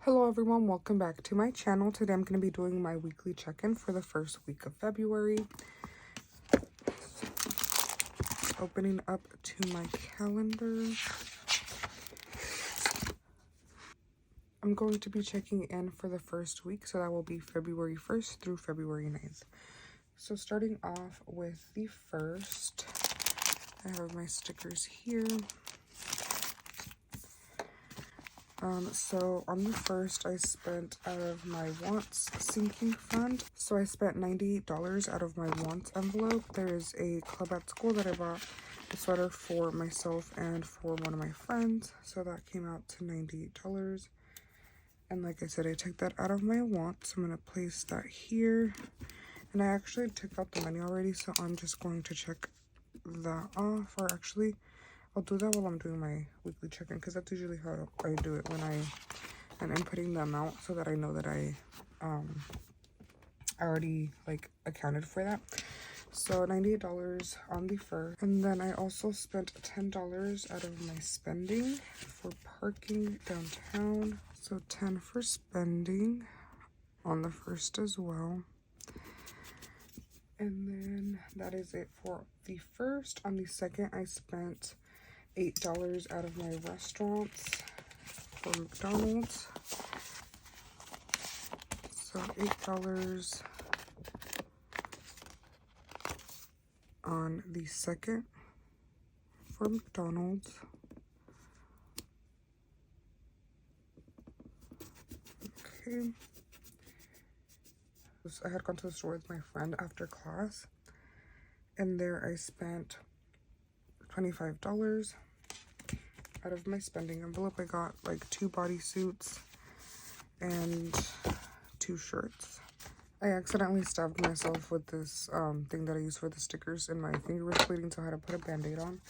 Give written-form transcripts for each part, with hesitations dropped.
Hello everyone, welcome back to my channel. Today I'm going to be doing my weekly check-in for the first week of February. Opening up to my calendar. I'm going to be checking in for the first week, so that will be February 1st through February 9th. So starting off with the first, I have my stickers here. So on the first, I spent out of my wants sinking fund. So I spent $98 out of my wants envelope. There is a club at school that I bought a sweater for myself and for one of my friends. So that came out to $98. And like I said, I took that out of my wants. I'm going to place that here. And I actually took out the money already, so I'm just going to check that off. Or actually, I'll do that while I'm doing my weekly check-in, because that's usually how I do it when I am inputting the amount, so that I know that I already like accounted for that. So $98 on the first, and then I also spent $10 out of my spending for parking downtown. So $10 for spending on the first as well. And then that is it for the first. On the second, I spent $8 out of my restaurants for McDonald's. So $8 on the second for McDonald's. Okay. I had gone to the store with my friend after class, and there I spent $25 out of my spending envelope. I got like 2 bodysuits and 2 shirts. I accidentally stabbed myself with this thing that I use for the stickers, and my finger was bleeding, so I had to put a band-aid on.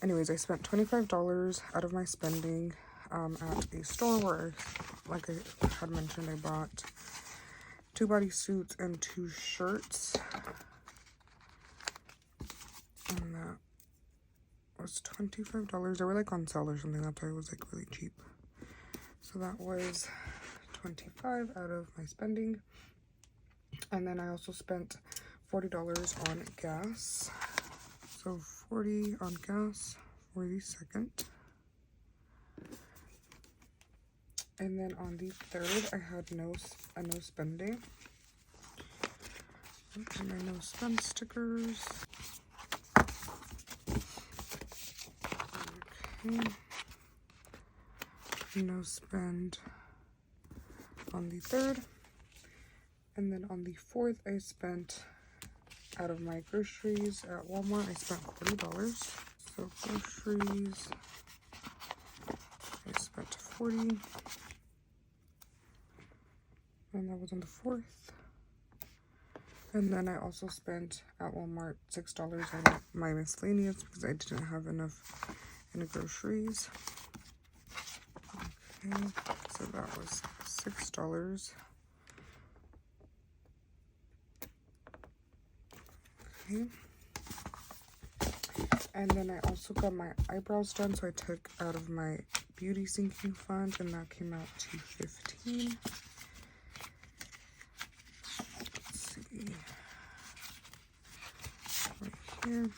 Anyways, I spent $25 out of my spending at a store where, like I had mentioned, I bought 2 bodysuits and 2 shirts. And that was $25. They were like on sale or something. That's why it was like really cheap. So that was $25 out of my spending. And then I also spent $40 on gas. So $40 on gas for the second. And then on the third, I had no spending. And my no spend stickers. Okay. No spend on the third. And then on the fourth, I spent out of my groceries at Walmart, I spent $40. So groceries, I spent $40. And that was on the 4th. And then I also spent at Walmart $6 on my miscellaneous because I didn't have enough in the groceries. Okay, so that was $6. Okay. And then I also got my eyebrows done, so I took out of my beauty sinking fund, and that came out to $15. Here.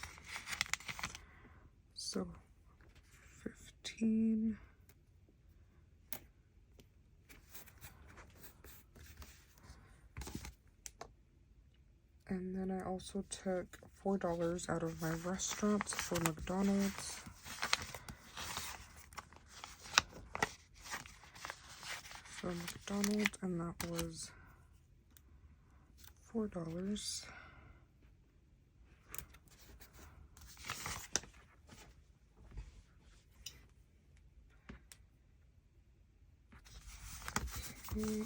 So 15. And then I also took $4 out of my restaurants for McDonald's. For McDonald's, and that was $4.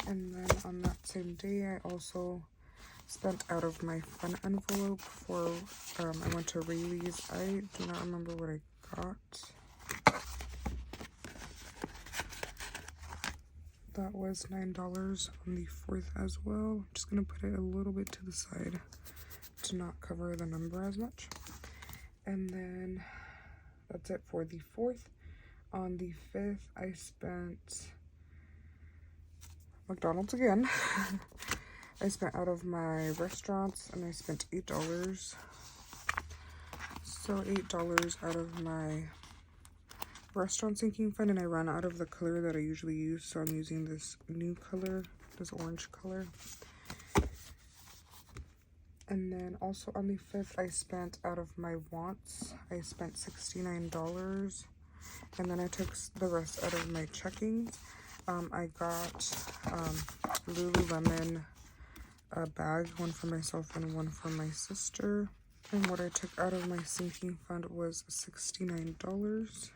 And then on that same day, I also spent out of my fun envelope for, I went to Rayleigh's. I do not remember what I got. That was $9 on the 4th as well. I'm just going to put it a little bit to the side to not cover the number as much. And then that's it for the 4th. On the 5th, I spent McDonald's again. I spent out of my restaurants, and I spent $8. So $8 out of my restaurant sinking fund, and I ran out of the color that I usually use, so I'm using this new color, this orange color. And then also on the 5th, I spent out of my wants, I spent $69, and then I took the rest out of my checkings. I got Lululemon a bag, one for myself and one for my sister. And what I took out of my sinking fund was $69.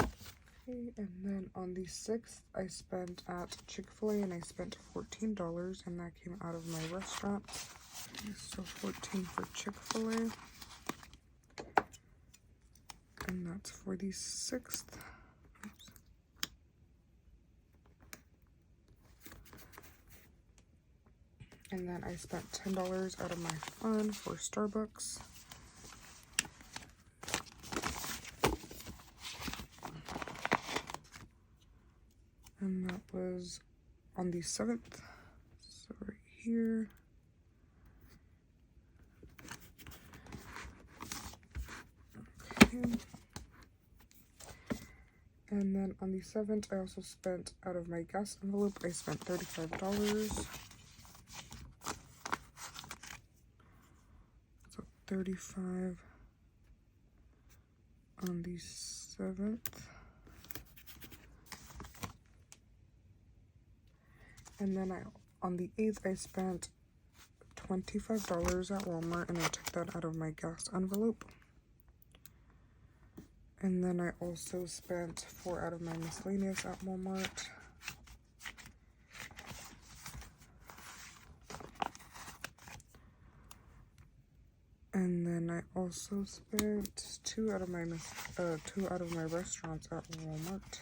Okay, and then on the 6th, I spent at Chick-fil-A, and I spent $14, and that came out of my restaurant. Okay, so $14 for Chick-fil-A. And that's for the 6th. Oops. And then I spent $10 out of my fund for Starbucks. And that was on the 7th. So right here. Okay. And then on the 7th, I also spent out of my gas envelope, I spent $35. So 35 on the 7th. And then on the 8th, I spent $25 at Walmart, and I took that out of my gas envelope. And then I also spent $4 out of my miscellaneous at Walmart. And then I also spent $2 out of my restaurants at Walmart.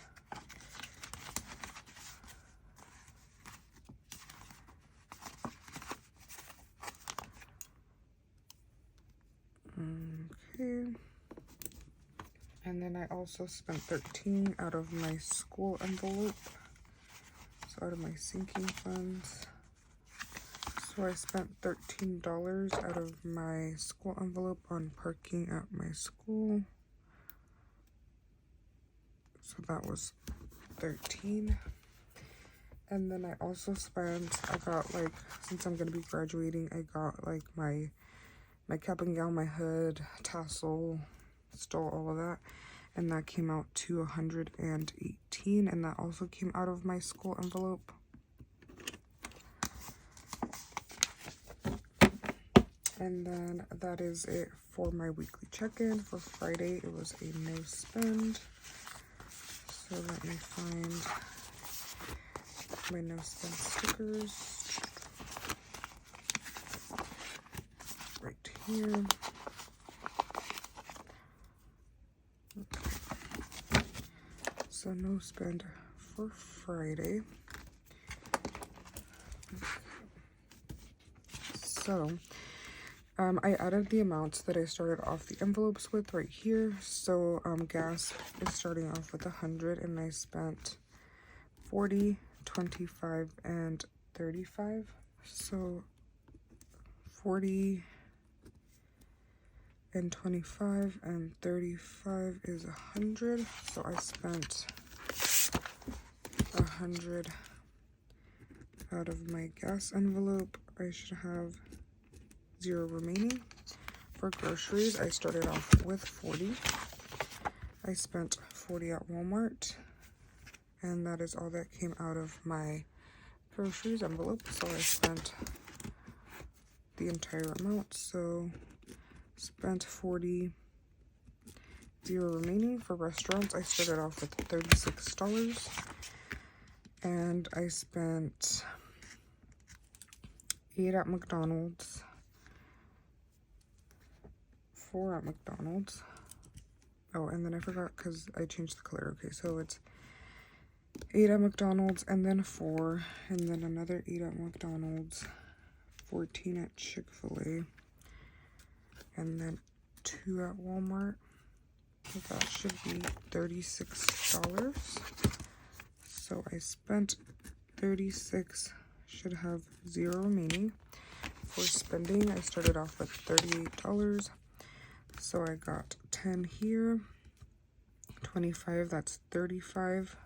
Okay. And then I also spent $13 out of my school envelope. So out of my sinking funds. So I spent $13 out of my school envelope on parking at my school. So that was $13. And then I also spent, I got like, since I'm going to be graduating, I got like my cap and gown, my hood, tassel, stole all of that, and that came out to $118, and that also came out of my school envelope. And then that is it for my weekly check-in. For Friday, it was a no spend. So let me find my no spend stickers right here. So no spend for Friday. So I added the amounts that I started off the envelopes with right here. So gas is starting off with 100, and I spent 40, 25, and 35. So 40 and 25 and 35 is 100. So I spent 100 out of my gas envelope. I should have 0 remaining. For groceries, I started off with 40. I spent 40 at Walmart, and that is all that came out of my groceries envelope. So I spent the entire amount. So spent 40, 0 remaining. For restaurants, I started off with $36, and I spent 8 at McDonald's, 4 at McDonald's. Oh, and then I forgot because I changed the color. Okay, so it's 8 at McDonald's, and then 4, and then another 8 at McDonald's, 14 at Chick-fil-A, and then 2 at Walmart. That should be $36. So I spent 36, should have 0 remaining. For spending, I started off with $38. So I got 10 here, 25, that's 35.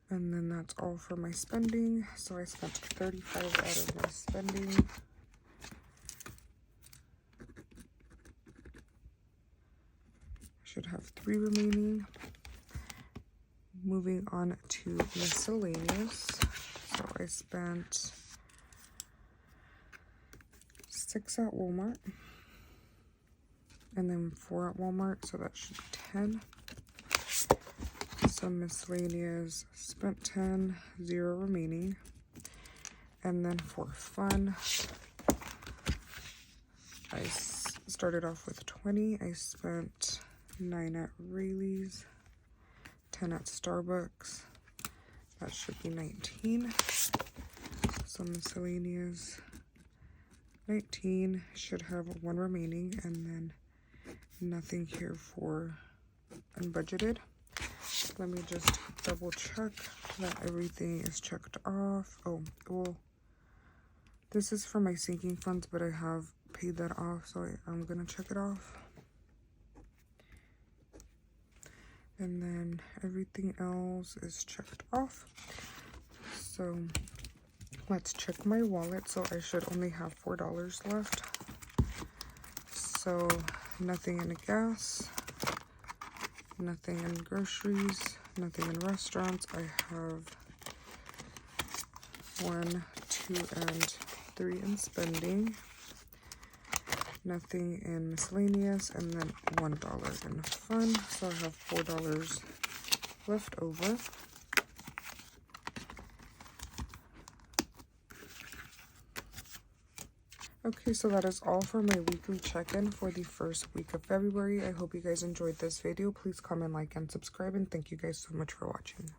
And then that's all for my spending. So I spent 35 out of my spending. Should have 3 remaining. Moving on to miscellaneous. So I spent 6 at Walmart. And then 4 at Walmart, so that should be 10. Some miscellaneous, spent 10, 0 remaining. And then for fun, I started off with 20. I spent 9 at Rayleigh's, 10 at Starbucks. That should be 19. Some miscellaneous, 19, should have 1 remaining, and then nothing here for unbudgeted. Let me just double check that everything is checked off. Oh, well, this is for my sinking funds, but I have paid that off, so I'm gonna check it off. And then everything else is checked off. So let's check my wallet. So I should only have $4 left. So nothing in gas, nothing in groceries, nothing in restaurants. I have 1, 2, and 3 in spending. Nothing in miscellaneous, and then $1 in fun. So I have $4 left over. Okay, so that is all for my weekly check-in for the first week of February. I hope you guys enjoyed this video. Please comment, like, and subscribe, and thank you guys so much for watching.